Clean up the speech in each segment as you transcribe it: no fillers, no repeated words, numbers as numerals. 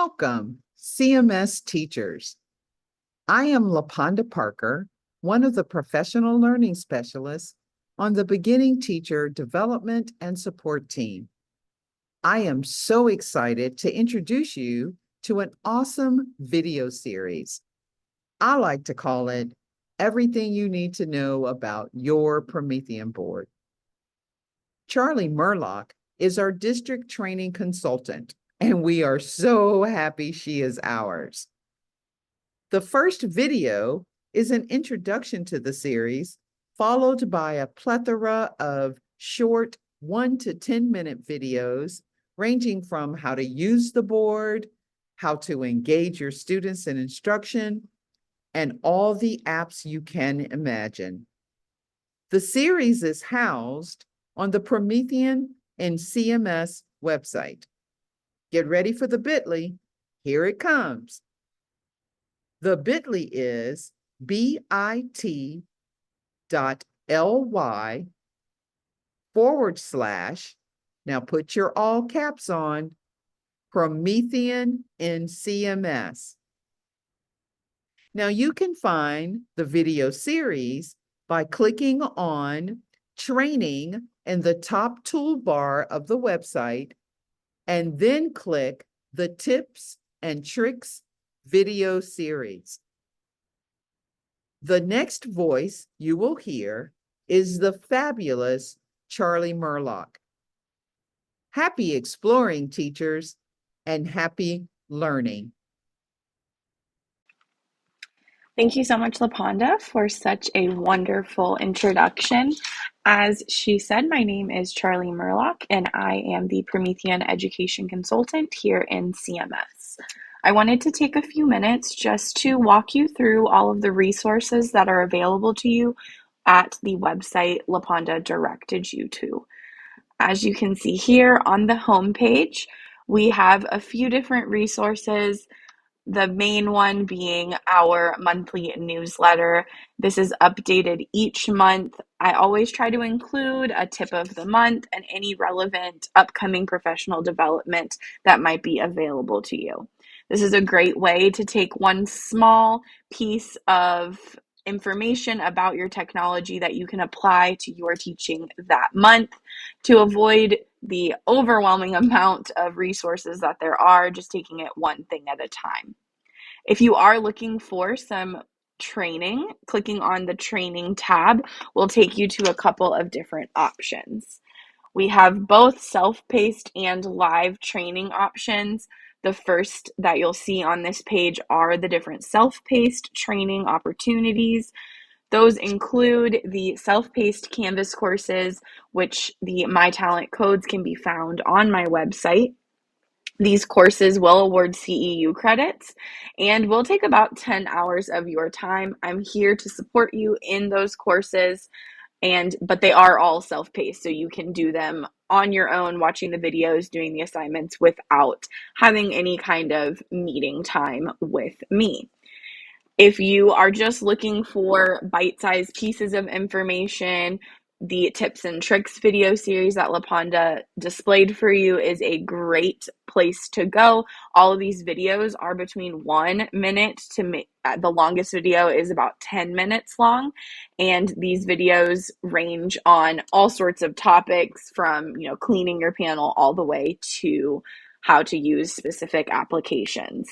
Welcome, CMS teachers. I am LaPonda Parker, one of the professional learning specialists on the Beginning Teacher Development and Support team. I am so excited to introduce you to an awesome video series. I like to call it Everything You Need to Know About Your Promethean Board. Charlie Murlock is our district training consultant, and we are so happy she is ours. The first video is an introduction to the series, followed by a plethora of short 1 to 10-minute videos ranging from how to use the board, how to engage your students in instruction, and all the apps you can imagine. The series is housed on the Promethean and CMS website. Get ready for the bit.ly. Here it comes. The bit.ly is bit.ly / now put your all caps on, Promethean in CMS. Now you can find the video series by clicking on Training in the top toolbar of the website, and then click the Tips and Tricks video series. The next voice you will hear is the fabulous Charlie Murlock. Happy exploring, teachers, and happy learning. Thank you so much, LaPonda, for such a wonderful introduction. As she said, my name is Charlie Murlock, and I am the Promethean Education Consultant here in CMS. I wanted to take a few minutes just to walk you through all of the resources that are available to you at the website LaPonda directed you to. As you can see here on the home page, we have a few different resources. The main one being our monthly newsletter. This is updated each month. I always try to include a tip of the month and any relevant upcoming professional development that might be available to you. This is a great way to take one small piece of information about your technology that you can apply to your teaching that month to avoid the overwhelming amount of resources that there are, just taking it one thing at a time. If you are looking for some training, clicking on the training tab will take you to a couple of different options. We have both self-paced and live training options. The first that you'll see on this page are the different self-paced training opportunities. Those include the self-paced Canvas courses, which the My Talent codes can be found on my website. These courses will award CEU credits and will take about 10 hours of your time. I'm here to support you in those courses, but they are all self-paced, so you can do them on your own, watching the videos, doing the assignments without having any kind of meeting time with me. If you are just looking for bite-sized pieces of information, the tips and tricks video series that LaPonda displayed for you is a great place to go. All of these videos are between 1 minute to the longest video is about 10 minutes long. And these videos range on all sorts of topics from, cleaning your panel all the way to how to use specific applications.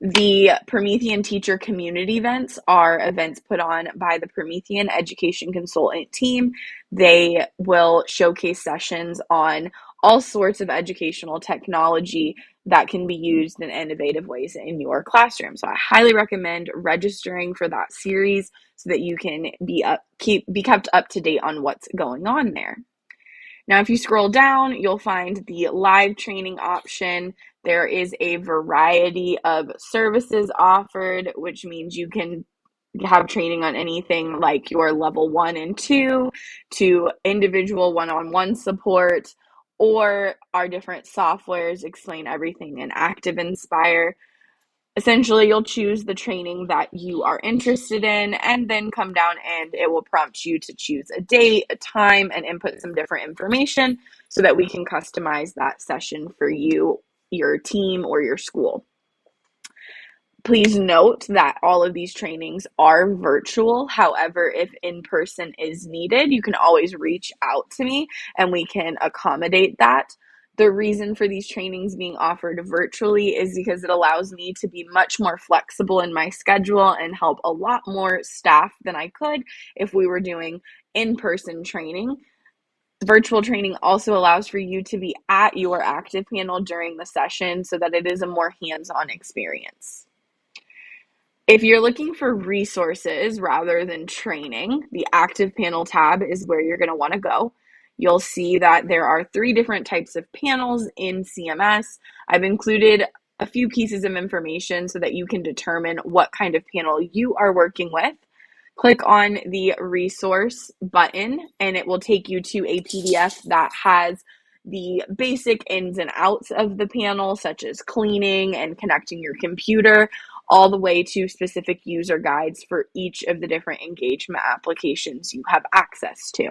The Promethean Teacher Community Events are events put on by the Promethean Education Consultant team. They will showcase sessions on all sorts of educational technology that can be used in innovative ways in your classroom. So I highly recommend registering for that series so that you can be kept up to date on what's going on there. Now, if you scroll down, you'll find the live training option. There is a variety of services offered, which means you can have training on anything like your level 1 and 2 to individual one-on-one support, or our different softwares explain everything in Active Inspire. Essentially, you'll choose the training that you are interested in and then come down and it will prompt you to choose a date, a time, and input some different information so that we can customize that session for you your team or your school. Please note that all of these trainings are virtual. However, if in-person is needed, you can always reach out to me and we can accommodate that. The reason for these trainings being offered virtually is because it allows me to be much more flexible in my schedule and help a lot more staff than I could if we were doing in-person training. Virtual training also allows for you to be at your active panel during the session so that it is a more hands-on experience. If you're looking for resources rather than training, the active panel tab is where you're going to want to go. You'll see that there are 3 different types of panels in CMS. I've included a few pieces of information so that you can determine what kind of panel you are working with. Click on the resource button and it will take you to a PDF that has the basic ins and outs of the panel, such as cleaning and connecting your computer, all the way to specific user guides for each of the different engagement applications you have access to.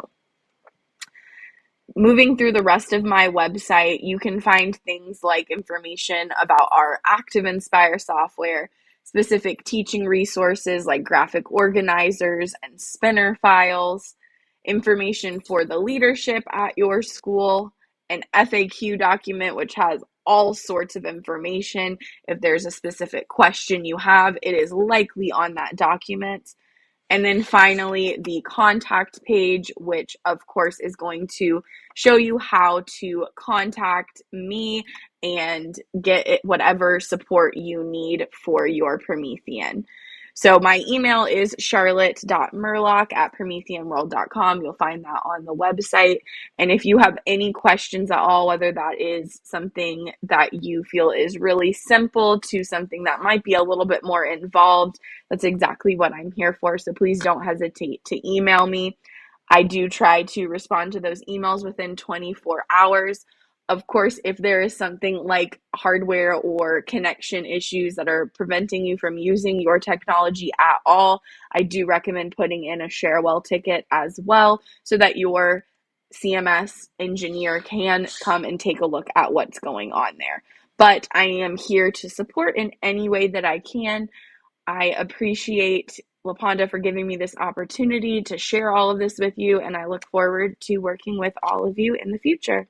Moving through the rest of my website, you can find things like information about our Active Inspire software, specific teaching resources like graphic organizers and spinner files, information for the leadership at your school, an FAQ document which has all sorts of information. If there's a specific question you have, it is likely on that document. And then finally, the contact page, which of course is going to show you how to contact me and get whatever support you need for your Promethean. So my email is charlotte.murlock@prometheanworld.com. You'll find that on the website. And if you have any questions at all, whether that is something that you feel is really simple to something that might be a little bit more involved, that's exactly what I'm here for. So please don't hesitate to email me. I do try to respond to those emails within 24 hours. Of course, if there is something like hardware or connection issues that are preventing you from using your technology at all, I do recommend putting in a Sharewell ticket as well so that your CMS engineer can come and take a look at what's going on there. But I am here to support in any way that I can. I appreciate LaPonda for giving me this opportunity to share all of this with you, and I look forward to working with all of you in the future.